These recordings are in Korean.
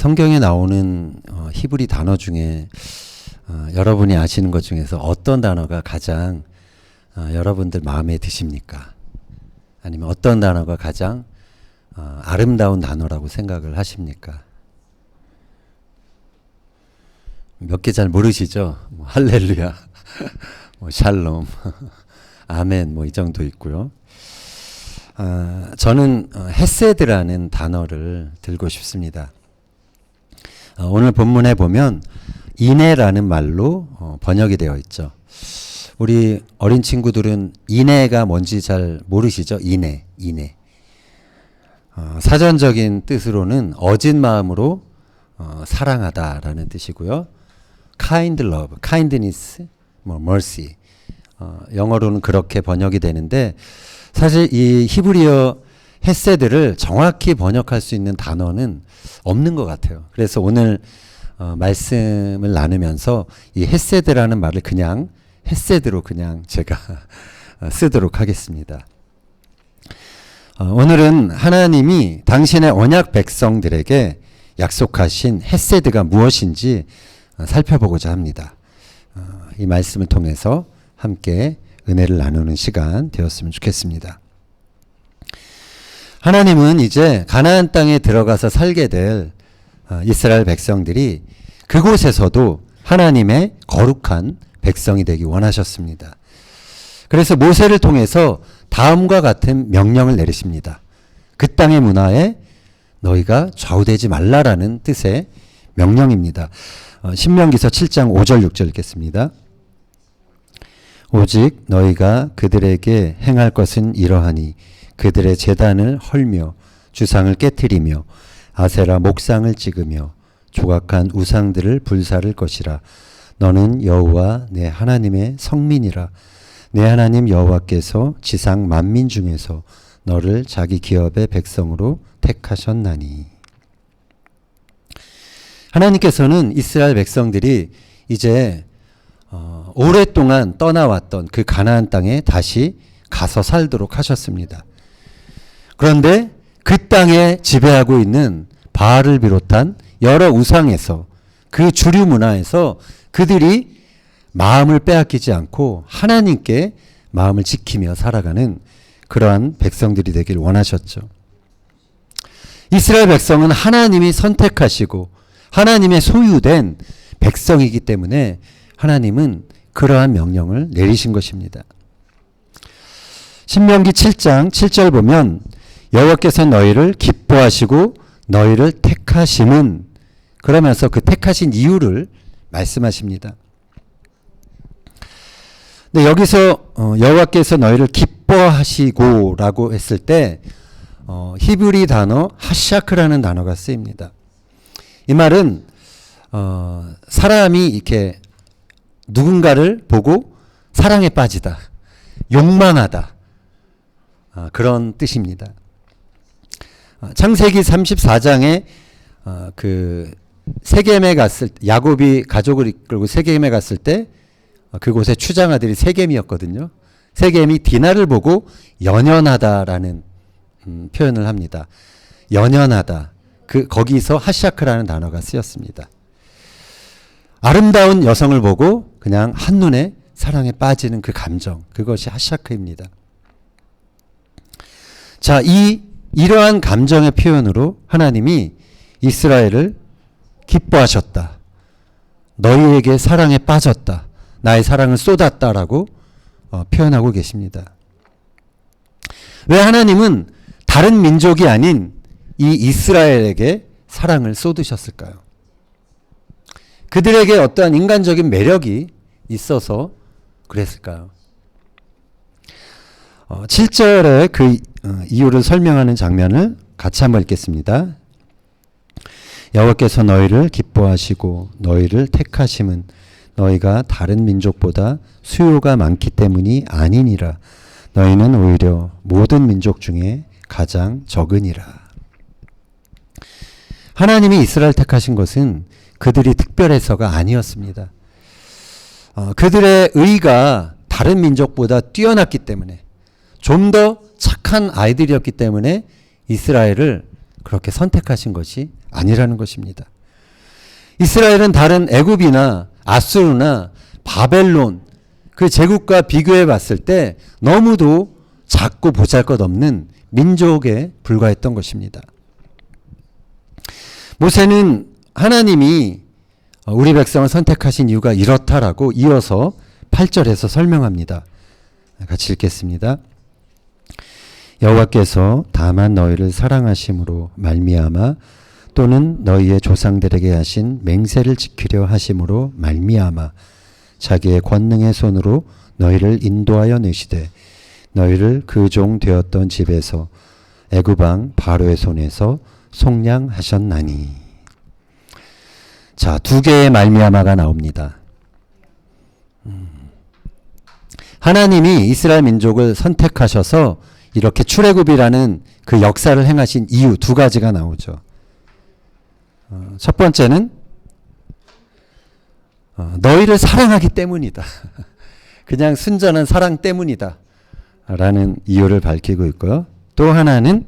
성경에 나오는 히브리 단어 중에 여러분이 아시는 것 중에서 어떤 단어가 가장 여러분들 마음에 드십니까? 아니면 어떤 단어가 가장 아름다운 단어라고 생각을 하십니까? 몇 개 잘 모르시죠? 뭐 할렐루야, 뭐 샬롬, 아멘, 뭐 이 정도 있고요. 저는 헤세드라는 단어를 들고 싶습니다. 오늘 본문에 보면 인애라는 말로 번역이 되어 있죠. 우리 어린 친구들은 인애가 뭔지 잘 모르시죠? 인애. 사전적인 뜻으로는 어진 마음으로 사랑하다라는 뜻이고요. kind love, kindness, mercy. 영어로는 그렇게 번역이 되는데 사실 이 히브리어 헤세드를 정확히 번역할 수 있는 단어는 없는 것 같아요. 그래서 오늘 말씀을 나누면서 이 헤세드라는 말을 그냥 헤세드로 그냥 제가 쓰도록 하겠습니다. 오늘은 하나님이 당신의 언약 백성들에게 약속하신 헤세드가 무엇인지 살펴보고자 합니다. 이 말씀을 통해서 함께 은혜를 나누는 시간 되었으면 좋겠습니다. 하나님은 이제 가나안 땅에 들어가서 살게 될 이스라엘 백성들이 그곳에서도 하나님의 거룩한 백성이 되기 원하셨습니다. 그래서 모세를 통해서 다음과 같은 명령을 내리십니다. 그 땅의 문화에 너희가 좌우되지 말라라는 뜻의 명령입니다. 신명기서 7장 5절 6절 읽겠습니다. 오직 너희가 그들에게 행할 것은 이러하니 그들의 제단을 헐며 주상을 깨트리며 아세라 목상을 찍으며 조각한 우상들을 불사를 것이라. 너는 여호와 내 하나님의 성민이라. 내 하나님 여호와께서 지상 만민 중에서 너를 자기 기업의 백성으로 택하셨나니. 하나님께서는 이스라엘 백성들이 이제 오랫동안 떠나왔던 그 가나안 땅에 다시 가서 살도록 하셨습니다. 그런데 그 땅에 지배하고 있는 바알을 비롯한 여러 우상에서 그 주류 문화에서 그들이 마음을 빼앗기지 않고 하나님께 마음을 지키며 살아가는 그러한 백성들이 되길 원하셨죠. 이스라엘 백성은 하나님이 선택하시고 하나님의 소유된 백성이기 때문에 하나님은 그러한 명령을 내리신 것입니다. 신명기 7장 7절 보면 여호와께서 너희를 기뻐하시고 너희를 택하심은, 그러면서 그 택하신 이유를 말씀하십니다. 근데 여기서 여호와께서 너희를 기뻐하시고 라고 했을 때 히브리 단어 하샤크라는 단어가 쓰입니다. 이 말은 사람이 이렇게 누군가를 보고 사랑에 빠지다, 욕망하다, 그런 뜻입니다. 창세기 34장에 그 세겜에 갔을 때, 야곱이 가족을 이끌고 세겜에 갔을 때 그곳에 추장 아들이 세겜이었거든요. 세겜이 디나를 보고 연연하다라는 표현을 합니다. 연연하다. 거기서 하샤크라는 단어가 쓰였습니다. 아름다운 여성을 보고 그냥 한눈에 사랑에 빠지는 그 감정, 그것이 하샤크입니다. 자, 이러한 감정의 표현으로 하나님이 이스라엘을 기뻐하셨다. 너희에게 사랑에 빠졌다. 나의 사랑을 쏟았다라고 표현하고 계십니다. 왜 하나님은 다른 민족이 아닌 이 이스라엘에게 사랑을 쏟으셨을까요? 그들에게 어떠한 인간적인 매력이 있어서 그랬을까요? 7절에 그 이유를 설명하는 장면을 같이 한번 읽겠습니다. 여호와께서 너희를 기뻐하시고 너희를 택하심은 너희가 다른 민족보다 수요가 많기 때문이 아니니라. 너희는 오히려 모든 민족 중에 가장 적으니라. 하나님이 이스라엘 택하신 것은 그들이 특별해서가 아니었습니다. 그들의 의가 다른 민족보다 뛰어났기 때문에, 좀 더 착한 아이들이었기 때문에 이스라엘을 그렇게 선택하신 것이 아니라는 것입니다. 이스라엘은 다른 애굽이나 아수르나 바벨론 그 제국과 비교해 봤을 때 너무도 작고 보잘것없는 민족에 불과했던 것입니다. 모세는 하나님이 우리 백성을 선택하신 이유가 이렇다라고 이어서 8절에서 설명합니다. 같이 읽겠습니다. 여호와께서 다만 너희를 사랑하심으로 말미암아 또는 너희의 조상들에게 하신 맹세를 지키려 하심으로 말미암아 자기의 권능의 손으로 너희를 인도하여 내시되 너희를 그 종 되었던 집에서 애굽 왕 바로의 손에서 속량하셨나니. 자, 두 개의 말미암아가 나옵니다. 하나님이 이스라엘 민족을 선택하셔서 이렇게 출애굽이라는 그 역사를 행하신 이유 두 가지가 나오죠. 첫 번째는 너희를 사랑하기 때문이다. 그냥 순전한 사랑 때문이다 라는 이유를 밝히고 있고요. 또 하나는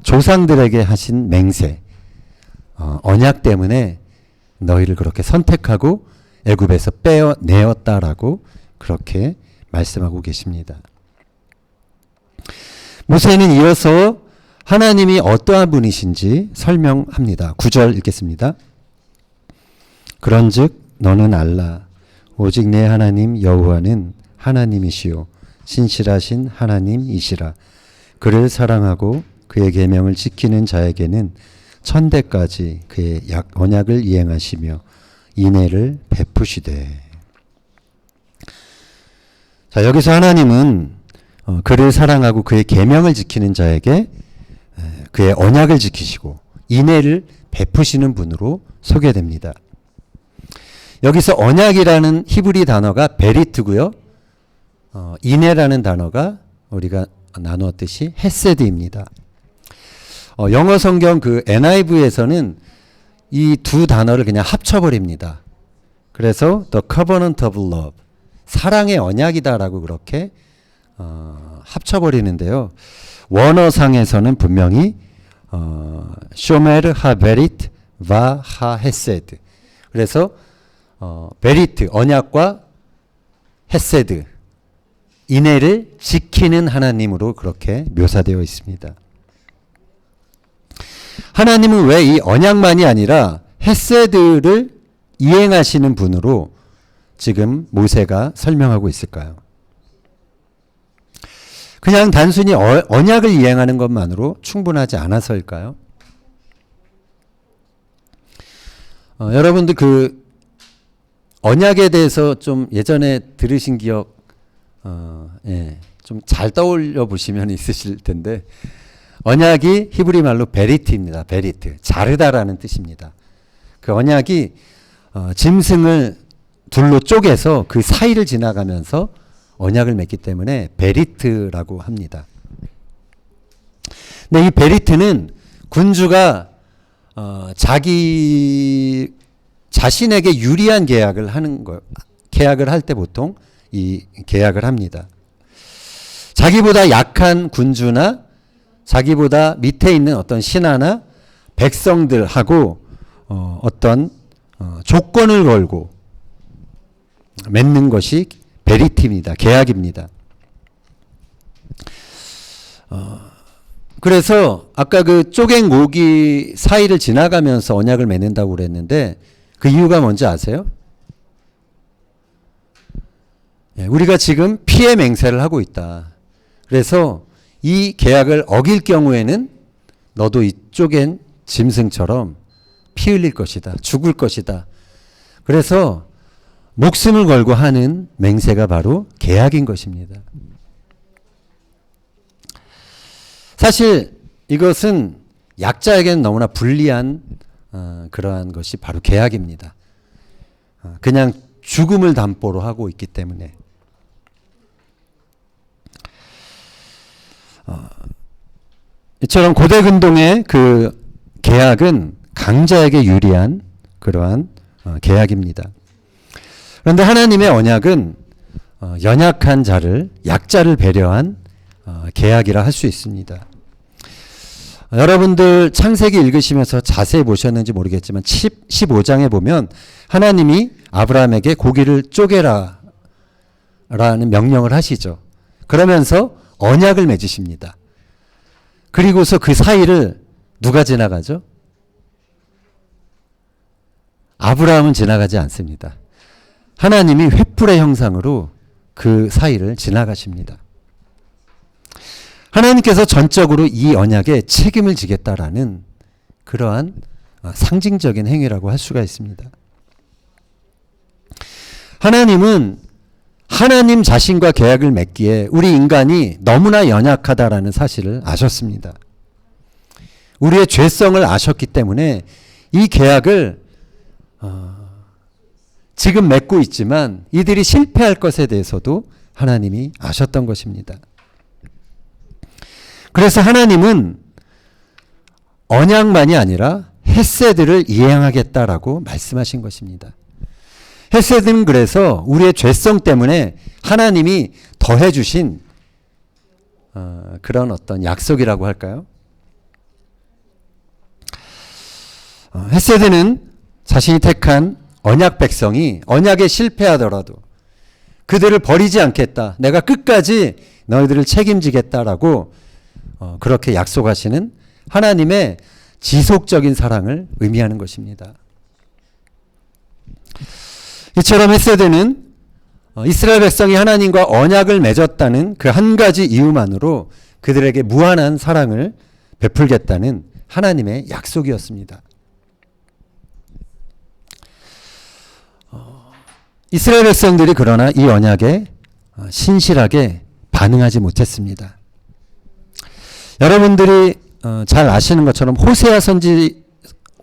조상들에게 하신 맹세, 언약 때문에 너희를 그렇게 선택하고 애굽에서 빼어내었다라고 그렇게 말씀하고 계십니다. 모세는 이어서 하나님이 어떠한 분이신지 설명합니다. 9절 읽겠습니다. 그런즉 너는 알라 오직 내 하나님 여호와는 하나님이시요 신실하신 하나님이시라. 그를 사랑하고 그의 계명을 지키는 자에게는 천대까지 그의 언약을 이행하시며 인애를 베푸시되. 자, 여기서 하나님은 그를 사랑하고 그의 계명을 지키는 자에게 그의 언약을 지키시고 인애를 베푸시는 분으로 소개됩니다. 여기서 언약이라는 히브리 단어가 베리트고요. 인애라는 단어가 우리가 나누었듯이 헤세드입니다. 영어 성경 그 NIV에서는 이 두 단어를 그냥 합쳐버립니다. 그래서 The Covenant of Love, 사랑의 언약이다라고 그렇게 합쳐버리는데요. 원어상에서는 분명히 쇼메르 하 베리트 바 하 헤세드. 그래서 베리트 언약과 헤세드 인애를 지키는 하나님으로 그렇게 묘사되어 있습니다. 하나님은 왜 이 언약만이 아니라 헤세드를 이행하시는 분으로 지금 모세가 설명하고 있을까요? 그냥 단순히 언약을 이행하는 것만으로 충분하지 않아서일까요? 여러분들 그 언약에 대해서 좀 예전에 들으신 기억 좀 잘 떠올려 보시면 있으실 텐데, 언약이 히브리 말로 베리트입니다. 베리트, 자르다라는 뜻입니다. 그 언약이 짐승을 둘로 쪼개서 그 사이를 지나가면서 언약을 맺기 때문에 베리트라고 합니다. 근데 이 베리트는 군주가 자기 자신에게 유리한 계약을 하는 거, 계약을 할 때 보통 이 계약을 합니다. 자기보다 약한 군주나 자기보다 밑에 있는 어떤 신하나 백성들하고 어떤 조건을 걸고 맺는 것이 베리트입니다. 계약입니다. 그래서 아까 그 쪼갠 모기 사이를 지나가면서 언약을 맺는다고 그랬는데 그 이유가 뭔지 아세요? 우리가 지금 피해 맹세를 하고 있다. 그래서 이 계약을 어길 경우에는 너도 이 쪼갠 짐승처럼 피 흘릴 것이다. 죽을 것이다. 그래서 목숨을 걸고 하는 맹세가 바로 계약인 것입니다. 사실 이것은 약자에게는 너무나 불리한 그러한 것이 바로 계약입니다. 그냥 죽음을 담보로 하고 있기 때문에. 이처럼 고대 근동의 그 계약은 강자에게 유리한 그러한 계약입니다. 그런데 하나님의 언약은 연약한 자를, 약자를 배려한 계약이라 할 수 있습니다. 여러분들 창세기 읽으시면서 자세히 보셨는지 모르겠지만 15장에 보면 하나님이 아브라함에게 고기를 쪼개라 라는 명령을 하시죠. 그러면서 언약을 맺으십니다. 그리고서 그 사이를 누가 지나가죠? 아브라함은 지나가지 않습니다. 하나님이 횃불의 형상으로 그 사이를 지나가십니다. 하나님께서 전적으로 이 언약에 책임을 지겠다라는 그러한 상징적인 행위라고 할 수가 있습니다. 하나님은 하나님 자신과 계약을 맺기에 우리 인간이 너무나 연약하다라는 사실을 아셨습니다. 우리의 죄성을 아셨기 때문에 이 계약을 지금 맺고 있지만 이들이 실패할 것에 대해서도 하나님이 아셨던 것입니다. 그래서 하나님은 언약만이 아니라 헤세드를 이행하겠다라고 말씀하신 것입니다. 헤세드는 그래서 우리의 죄성 때문에 하나님이 더해 주신 그런 어떤 약속이라고 할까요? 헤세드는 자신이 택한 언약 백성이 언약에 실패하더라도 그들을 버리지 않겠다. 내가 끝까지 너희들을 책임지겠다라고 그렇게 약속하시는 하나님의 지속적인 사랑을 의미하는 것입니다. 이처럼 헤세드는 이스라엘 백성이 하나님과 언약을 맺었다는 그 한 가지 이유만으로 그들에게 무한한 사랑을 베풀겠다는 하나님의 약속이었습니다. 이스라엘 백성들이 그러나 이 언약에 신실하게 반응하지 못했습니다. 여러분들이 잘 아시는 것처럼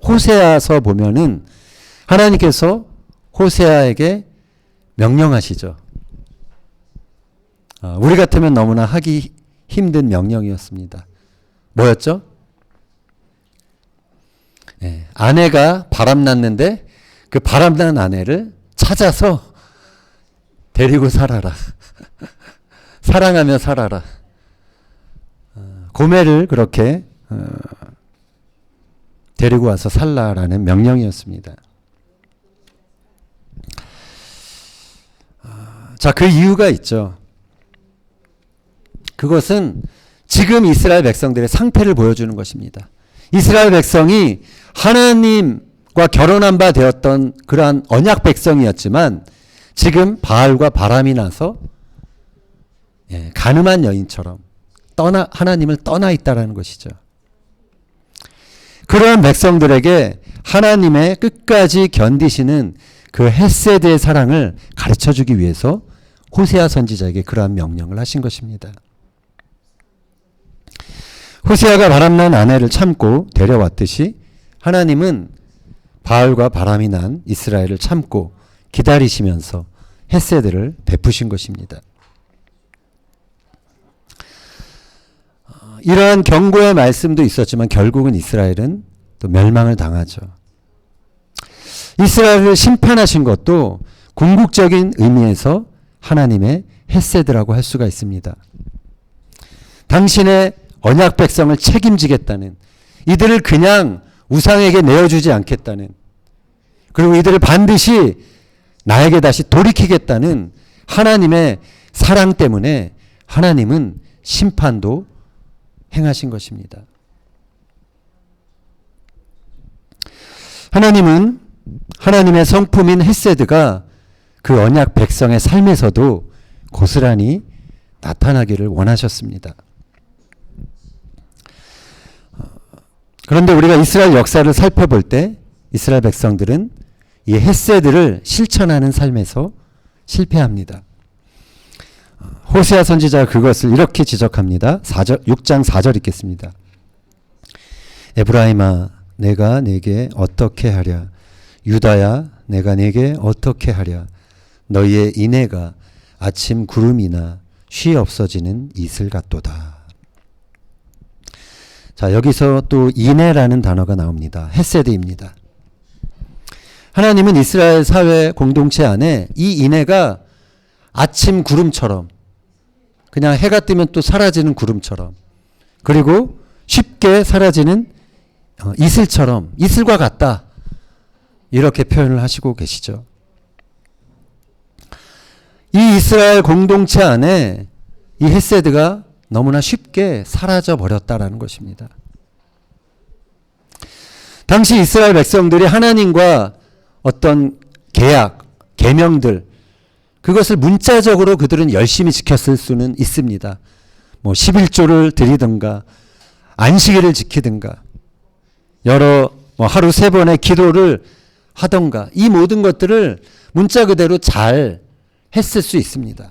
호세아서 보면은 하나님께서 호세아에게 명령하시죠. 우리 같으면 너무나 하기 힘든 명령이었습니다. 뭐였죠? 아내가 바람났는데 그 바람난 아내를 찾아서 데리고 살아라. 사랑하며 살아라. 고멜을 그렇게 데리고 와서 살라라는 명령이었습니다. 자, 그 이유가 있죠. 그것은 지금 이스라엘 백성들의 상태를 보여주는 것입니다. 이스라엘 백성이 하나님과 결혼한 바 되었던 그러한 언약 백성이었지만 지금 바알과 바람이 나서 가늠한 여인처럼 하나님을 떠나 있다라는 것이죠. 그러한 백성들에게 하나님의 끝까지 견디시는 그 헤세드의 사랑을 가르쳐주기 위해서 호세아 선지자에게 그러한 명령을 하신 것입니다. 호세아가 바람난 아내를 참고 데려왔듯이 하나님은 바알과 바람이 난 이스라엘을 참고 기다리시면서 헤세드를 베푸신 것입니다. 이러한 경고의 말씀도 있었지만 결국은 이스라엘은 또 멸망을 당하죠. 이스라엘을 심판하신 것도 궁극적인 의미에서 하나님의 헤세드라고 할 수가 있습니다. 당신의 언약 백성을 책임지겠다는, 이들을 그냥 우상에게 내어주지 않겠다는, 그리고 이들을 반드시 나에게 다시 돌이키겠다는 하나님의 사랑 때문에 하나님은 심판도 행하신 것입니다. 하나님은 하나님의 성품인 헤세드가 그 언약 백성의 삶에서도 고스란히 나타나기를 원하셨습니다. 그런데 우리가 이스라엘 역사를 살펴볼 때 이스라엘 백성들은 이 헤세드를 실천하는 삶에서 실패합니다. 호세아 선지자가 그것을 이렇게 지적합니다. 6장 4절 읽겠습니다. 에브라임아, 내가 네게 어떻게 하랴? 유다야, 내가 네게 어떻게 하랴? 너희의 인애가 아침 구름이나 쉬 없어지는 이슬 같도다. 자, 여기서 또 인애라는 단어가 나옵니다. 헤세드입니다. 하나님은 이스라엘 사회 공동체 안에 이 인애가 아침 구름처럼, 그냥 해가 뜨면 또 사라지는 구름처럼, 그리고 쉽게 사라지는 이슬처럼, 이슬과 같다. 이렇게 표현을 하시고 계시죠. 이 이스라엘 공동체 안에 이 헤세드가 너무나 쉽게 사라져 버렸다라는 것입니다. 당시 이스라엘 백성들이 하나님과 어떤 계약, 계명들, 그것을 문자적으로 그들은 열심히 지켰을 수는 있습니다. 뭐 11조를 드리든가 안식일을 지키든가 여러 하루 3번의 기도를 하던가 이 모든 것들을 문자 그대로 잘 했을 수 있습니다.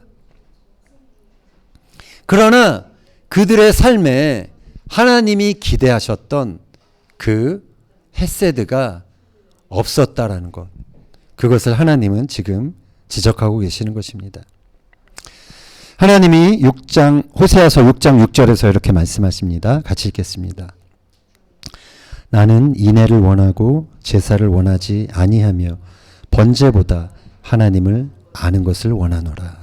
그러나 그들의 삶에 하나님이 기대하셨던 그 헤세드가 없었다라는 것, 그것을 하나님은 지금 지적하고 계시는 것입니다. 하나님이 호세아서 6장 6절에서 이렇게 말씀하십니다. 같이 읽겠습니다. 나는 인애를 원하고 제사를 원하지 아니하며 번제보다 하나님을 아는 것을 원하노라.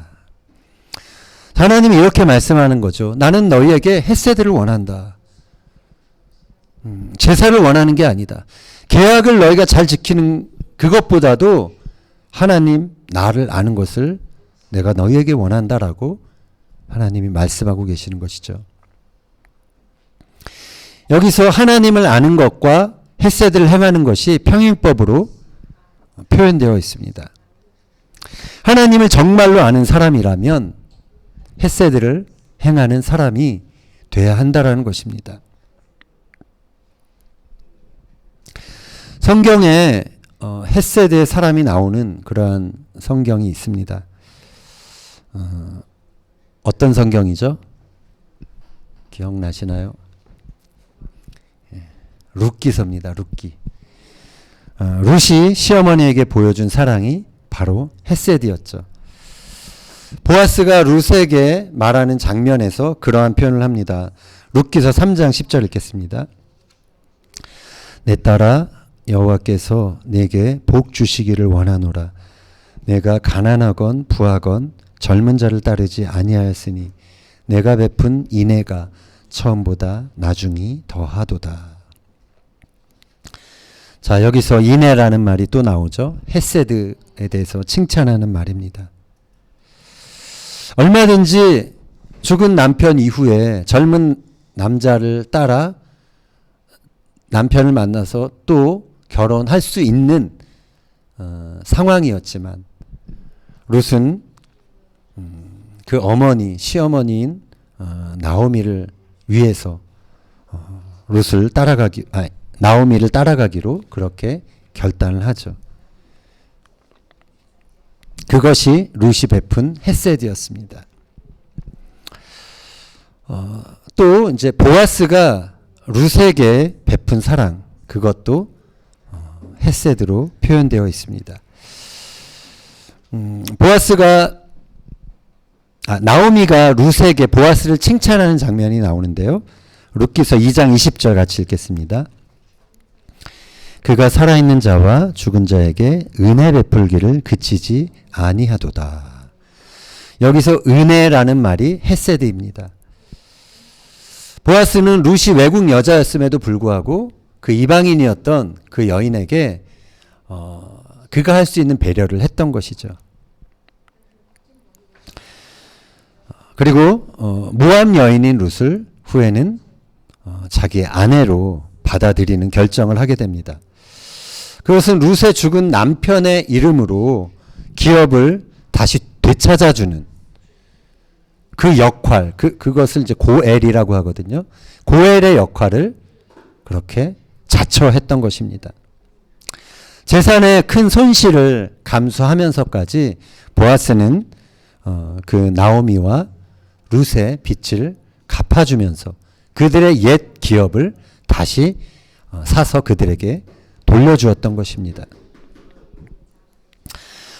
하나님이 이렇게 말씀하는 거죠. 나는 너희에게 헤세드를 원한다. 제사를 원하는 게 아니다. 계약을 너희가 잘 지키는 그것보다도 하나님 나를 아는 것을 내가 너희에게 원한다라고 하나님이 말씀하고 계시는 것이죠. 여기서 하나님을 아는 것과 헤세드를 행하는 것이 평행법으로 표현되어 있습니다. 하나님을 정말로 아는 사람이라면 헤세드를 행하는 사람이 돼야 한다라는 것입니다. 성경에 헤세드의 사람이 나오는 그러한 성경이 있습니다. 어떤 성경이죠? 기억나시나요? 룻기서입니다. 룻기. 룻이 시어머니에게 보여준 사랑이 바로 헤세드였죠. 보아스가 룻에게 말하는 장면에서 그러한 표현을 합니다. 룻기서 3장 10절 읽겠습니다. 내 딸아 여호와께서 내게 복 주시기를 원하노라. 내가 가난하건 부하건 젊은 자를 따르지 아니하였으니 내가 베푼 인애가 처음보다 나중이 더하도다. 자, 여기서 인애라는 말이 또 나오죠. 헤세드에 대해서 칭찬하는 말입니다. 얼마든지 죽은 남편 이후에 젊은 남자를 따라 남편을 만나서 또 결혼할 수 있는 상황이었지만 룻은 그 어머니, 시어머니인 나오미를 위해서 나오미를 따라가기로 그렇게 결단을 하죠. 그것이 룻이 베푼 헤세드였습니다. 또 이제 보아스가 룻에게 베푼 사랑, 그것도 헤세드로 표현되어 있습니다. 나오미가 룻에게 보아스를 칭찬하는 장면이 나오는데요. 룻기서 2장 20절 같이 읽겠습니다. 그가 살아있는 자와 죽은 자에게 은혜 베풀기를 그치지 아니하도다. 여기서 은혜라는 말이 헤세드입니다. 보아스는 룻이 외국 여자였음에도 불구하고 그 이방인이었던 그 여인에게 그가 할 수 있는 배려를 했던 것이죠. 그리고 모압 여인인 룻을 후에는 자기의 아내로 받아들이는 결정을 하게 됩니다. 그것은 룻의 죽은 남편의 이름으로 기업을 다시 되찾아주는 그 역할, 그것을 이제 고엘이라고 하거든요. 고엘의 역할을 그렇게 자처했던 것입니다. 재산의 큰 손실을 감수하면서까지 보아스는 그 나오미와 룻의 빚을 갚아주면서 그들의 옛 기업을 다시 사서 그들에게 돌려주었던 것입니다.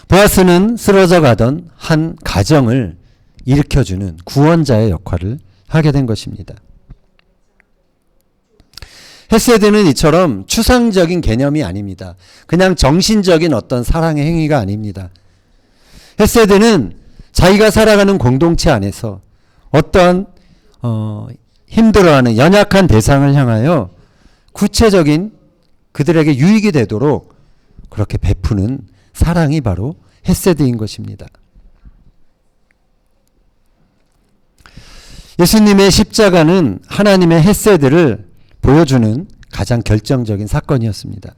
보아스는 쓰러져 가던 한 가정을 일으켜주는 구원자의 역할을 하게 된 것입니다. 헤세드는 이처럼 추상적인 개념이 아닙니다. 그냥 정신적인 어떤 사랑의 행위가 아닙니다. 헤세드는 자기가 살아가는 공동체 안에서 어떤 힘들어하는 연약한 대상을 향하여 구체적인 그들에게 유익이 되도록 그렇게 베푸는 사랑이 바로 헤세드인 것입니다. 예수님의 십자가는 하나님의 헤세드를 보여주는 가장 결정적인 사건이었습니다.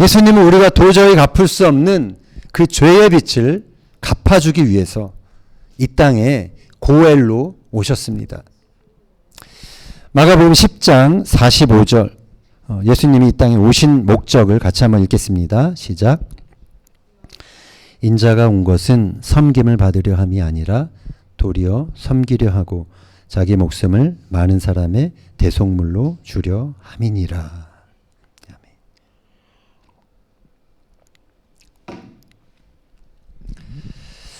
예수님은 우리가 도저히 갚을 수 없는 그 죄의 빚을 갚아주기 위해서 이 땅에 고엘로 오셨습니다. 마가복음 10장 45절 예수님이 이 땅에 오신 목적을 같이 한번 읽겠습니다. 시작. 인자가 온 것은 섬김을 받으려 함이 아니라 도리어 섬기려 하고 자기 목숨을 많은 사람의 대속물로 주려 함이니라.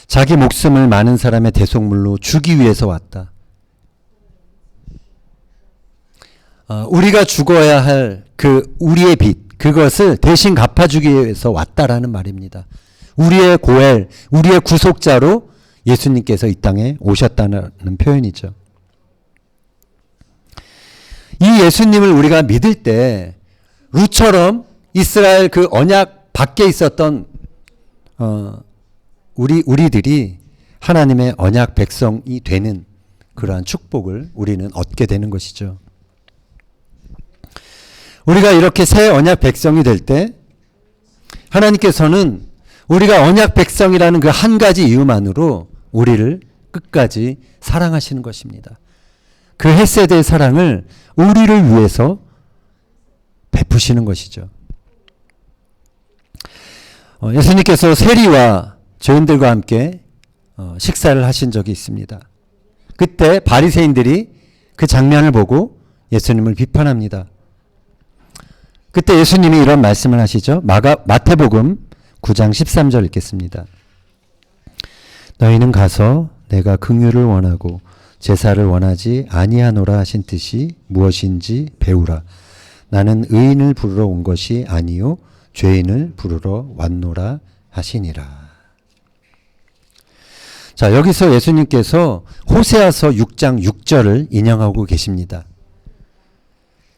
자기 목숨을 많은 사람의 대속물로 주기 위해서 왔다. 우리가 죽어야 할 우리의 빚, 그것을 대신 갚아주기 위해서 왔다라는 말입니다. 우리의 고엘, 우리의 구속자로 예수님께서 이 땅에 오셨다는 표현이죠. 이 예수님을 우리가 믿을 때 룻처럼 이스라엘 그 언약 밖에 있었던 우리들이 하나님의 언약 백성이 되는 그러한 축복을 우리는 얻게 되는 것이죠. 우리가 이렇게 새 언약 백성이 될 때 하나님께서는 우리가 언약 백성이라는 그 한 가지 이유만으로 우리를 끝까지 사랑하시는 것입니다. 그 헤세드의 사랑을 우리를 위해서 베푸시는 것이죠. 예수님께서 세리와 죄인들과 함께 식사를 하신 적이 있습니다. 그때 바리새인들이 그 장면을 보고 예수님을 비판합니다. 그때 예수님이 이런 말씀을 하시죠. 마태복음 9장 13절 읽겠습니다. 너희는 가서 내가 긍휼을 원하고 제사를 원하지 아니하노라 하신 뜻이 무엇인지 배우라. 나는 의인을 부르러 온 것이 아니요 죄인을 부르러 왔노라 하시니라. 자, 여기서 예수님께서 호세아서 6장 6절을 인용하고 계십니다.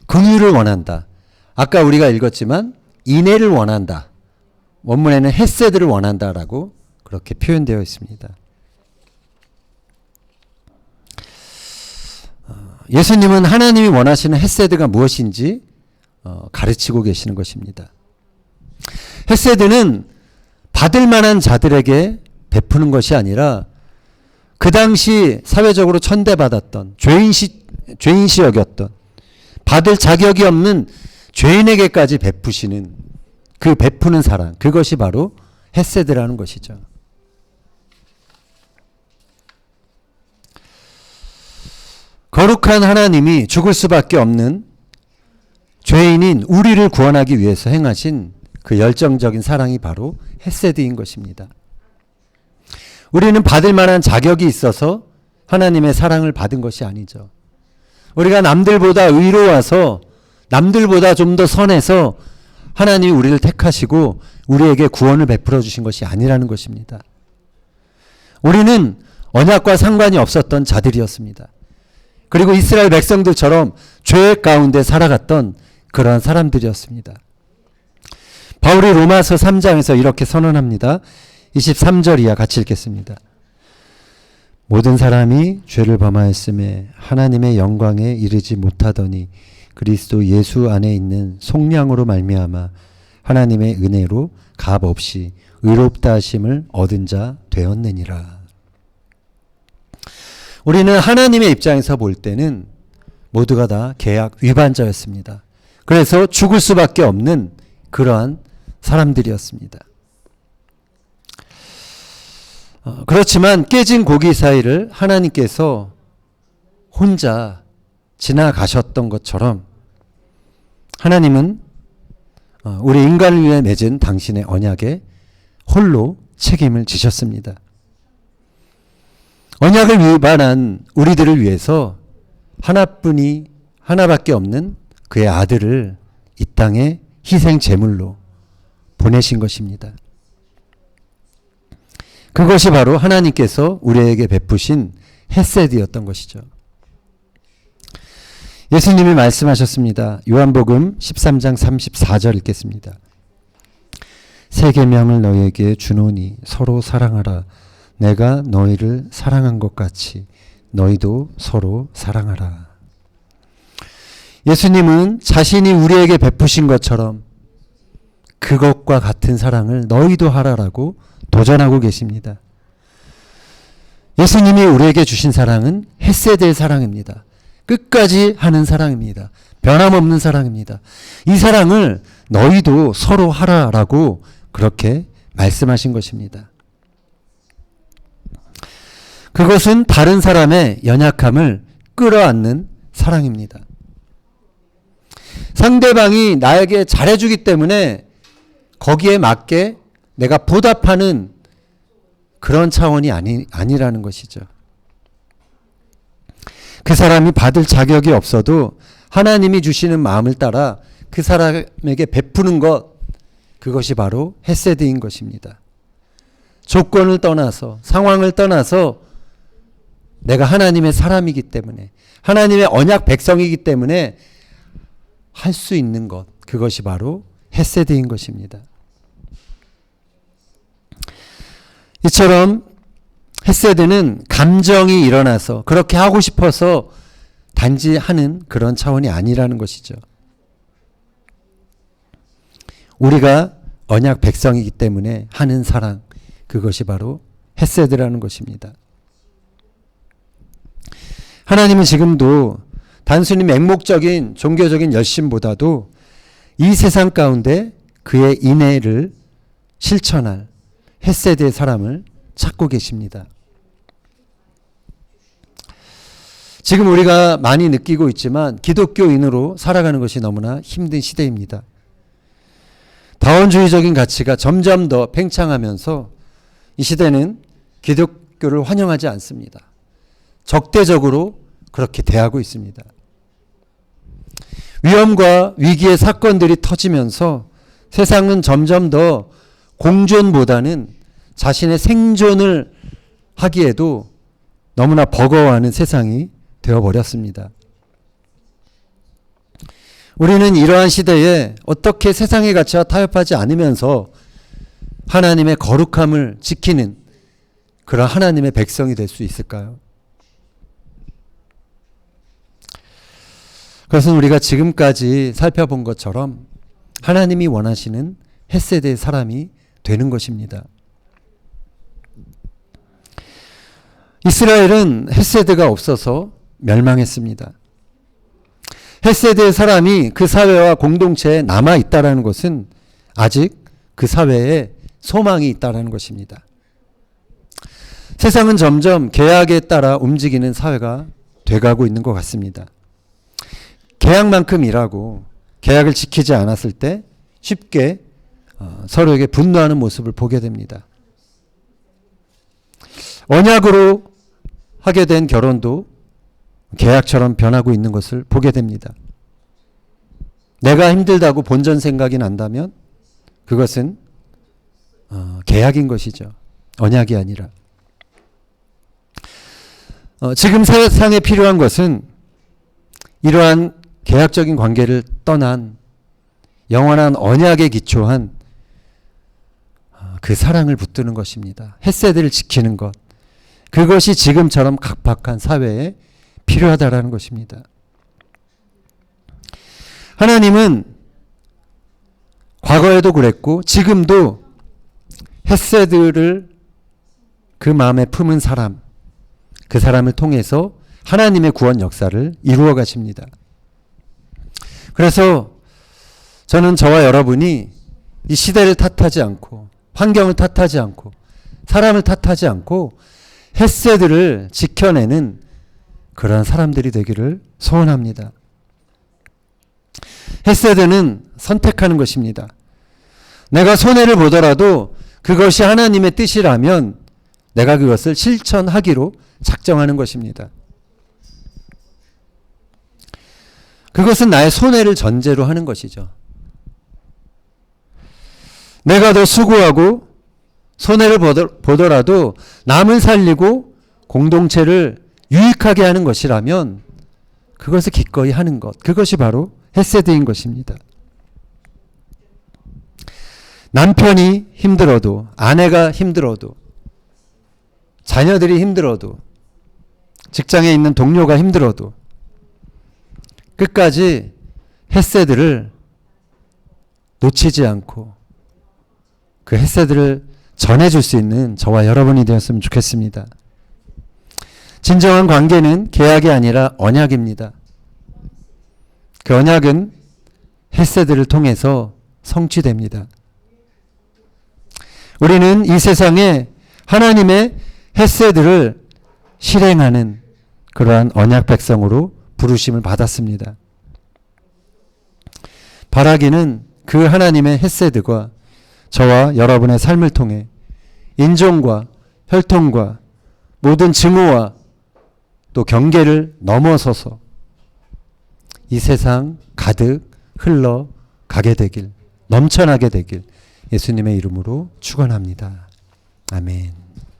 긍휼을 원한다. 아까 우리가 읽었지만 인애를 원한다. 원문에는 헤세드를 원한다라고 그렇게 표현되어 있습니다. 예수님은 하나님이 원하시는 헤세드가 무엇인지 가르치고 계시는 것입니다. 헤세드는 받을 만한 자들에게 베푸는 것이 아니라 그 당시 사회적으로 천대받았던 죄인시 여겼던 받을 자격이 없는 죄인에게까지 베푸시는 그 베푸는 사랑, 그것이 바로 헤세드라는 것이죠. 거룩한 하나님이 죽을 수밖에 없는 죄인인 우리를 구원하기 위해서 행하신 그 열정적인 사랑이 바로 헤세드인 것입니다. 우리는 받을 만한 자격이 있어서 하나님의 사랑을 받은 것이 아니죠. 우리가 남들보다 의로워서 남들보다 좀 더 선해서 하나님이 우리를 택하시고 우리에게 구원을 베풀어 주신 것이 아니라는 것입니다. 우리는 언약과 상관이 없었던 자들이었습니다. 그리고 이스라엘 백성들처럼 죄 가운데 살아갔던 그러한 사람들이었습니다. 바울이 로마서 3장에서 이렇게 선언합니다. 23절 이하 같이 읽겠습니다. 모든 사람이 죄를 범하였음에 하나님의 영광에 이르지 못하더니 그리스도 예수 안에 있는 속량으로 말미암아 하나님의 은혜로 값 없이 의롭다 하심을 얻은 자 되었느니라. 우리는 하나님의 입장에서 볼 때는 모두가 다 계약 위반자였습니다. 그래서 죽을 수밖에 없는 그러한 사람들이었습니다. 그렇지만 깨진 고기 사이를 하나님께서 혼자 지나가셨던 것처럼 하나님은 우리 인간을 위해 맺은 당신의 언약에 홀로 책임을 지셨습니다. 언약을 위반한 우리들을 위해서 하나밖에 없는 그의 아들을 이 땅에 희생 제물로 보내신 것입니다. 그것이 바로 하나님께서 우리에게 베푸신 헤세드였던 것이죠. 예수님이 말씀하셨습니다. 요한복음 13장 34절 읽겠습니다. 새 계명을 너희에게 주노니 서로 사랑하라. 내가 너희를 사랑한 것 같이 너희도 서로 사랑하라. 예수님은 자신이 우리에게 베푸신 것처럼 그것과 같은 사랑을 너희도 하라라고 도전하고 계십니다. 예수님이 우리에게 주신 사랑은 헤세드의 사랑입니다. 끝까지 하는 사랑입니다. 변함없는 사랑입니다. 이 사랑을 너희도 서로 하라라고 그렇게 말씀하신 것입니다. 그것은 다른 사람의 연약함을 끌어안는 사랑입니다. 상대방이 나에게 잘해주기 때문에 거기에 맞게 내가 보답하는 그런 차원이 아니라는 것이죠. 그 사람이 받을 자격이 없어도 하나님이 주시는 마음을 따라 그 사람에게 베푸는 것, 그것이 바로 헤세드인 것입니다. 조건을 떠나서, 상황을 떠나서 내가 하나님의 사람이기 때문에, 하나님의 언약 백성이기 때문에 할 수 있는 것, 그것이 바로 헤세드인 것입니다. 이처럼 헤세드는 감정이 일어나서 그렇게 하고 싶어서 단지 하는 그런 차원이 아니라는 것이죠. 우리가 언약 백성이기 때문에 하는 사랑, 그것이 바로 헤세드라는 것입니다. 하나님은 지금도 단순히 맹목적인 종교적인 열심보다도 이 세상 가운데 그의 인애를 실천할 헤세드의 사람을 찾고 계십니다. 지금 우리가 많이 느끼고 있지만 기독교인으로 살아가는 것이 너무나 힘든 시대입니다. 다원주의적인 가치가 점점 더 팽창하면서 이 시대는 기독교를 환영하지 않습니다. 적대적으로 그렇게 대하고 있습니다. 위험과 위기의 사건들이 터지면서 세상은 점점 더 공존보다는 자신의 생존을 하기에도 너무나 버거워하는 세상이 되어버렸습니다. 우리는 이러한 시대에 어떻게 세상의 가치와 타협하지 않으면서 하나님의 거룩함을 지키는 그런 하나님의 백성이 될 수 있을까요? 그것은 우리가 지금까지 살펴본 것처럼 하나님이 원하시는 헤세드의 사람이 되는 것입니다. 이스라엘은 헤세드가 없어서 멸망했습니다. 헤세드의 사람이 그 사회와 공동체에 남아 있다는 것은 아직 그 사회에 소망이 있다는 것입니다. 세상은 점점 계약에 따라 움직이는 사회가 돼가고 있는 것 같습니다. 계약만큼 일하고 계약을 지키지 않았을 때 쉽게 서로에게 분노하는 모습을 보게 됩니다. 언약으로 하게 된 결혼도 계약처럼 변하고 있는 것을 보게 됩니다. 내가 힘들다고 본전 생각이 난다면 그것은 계약인 것이죠. 언약이 아니라. 지금 세상에 필요한 것은 이러한 계약적인 관계를 떠난 영원한 언약에 기초한 그 사랑을 붙드는 것입니다. 헤세드를 지키는 것. 그것이 지금처럼 각박한 사회에 필요하다라는 것입니다. 하나님은 과거에도 그랬고 지금도 헤세드를 그 마음에 품은 사람, 그 사람을 통해서 하나님의 구원 역사를 이루어 가십니다. 그래서 저는 저와 여러분이 이 시대를 탓하지 않고 환경을 탓하지 않고 사람을 탓하지 않고 헤세드를 지켜내는 그런 사람들이 되기를 소원합니다. 헤세드는 선택하는 것입니다. 내가 손해를 보더라도 그것이 하나님의 뜻이라면 내가 그것을 실천하기로 작정하는 것입니다. 그것은 나의 손해를 전제로 하는 것이죠. 내가 더 수고하고 손해를 보더라도 남을 살리고 공동체를 유익하게 하는 것이라면 그것을 기꺼이 하는 것, 그것이 바로 헤세드인 것입니다. 남편이 힘들어도, 아내가 힘들어도, 자녀들이 힘들어도, 직장에 있는 동료가 힘들어도 끝까지 헤세드를 놓치지 않고 그 헤세드를 전해줄 수 있는 저와 여러분이 되었으면 좋겠습니다. 진정한 관계는 계약이 아니라 언약입니다. 그 언약은 헤세드를 통해서 성취됩니다. 우리는 이 세상에 하나님의 헤세드를 실행하는 그러한 언약 백성으로 부르심을 받았습니다. 바라기는 그 하나님의 헤세드가 저와 여러분의 삶을 통해 인종과 혈통과 모든 증오와 또 경계를 넘어서서 이 세상 가득 흘러가게 되길, 넘쳐나게 되길 예수님의 이름으로 축원합니다. 아멘.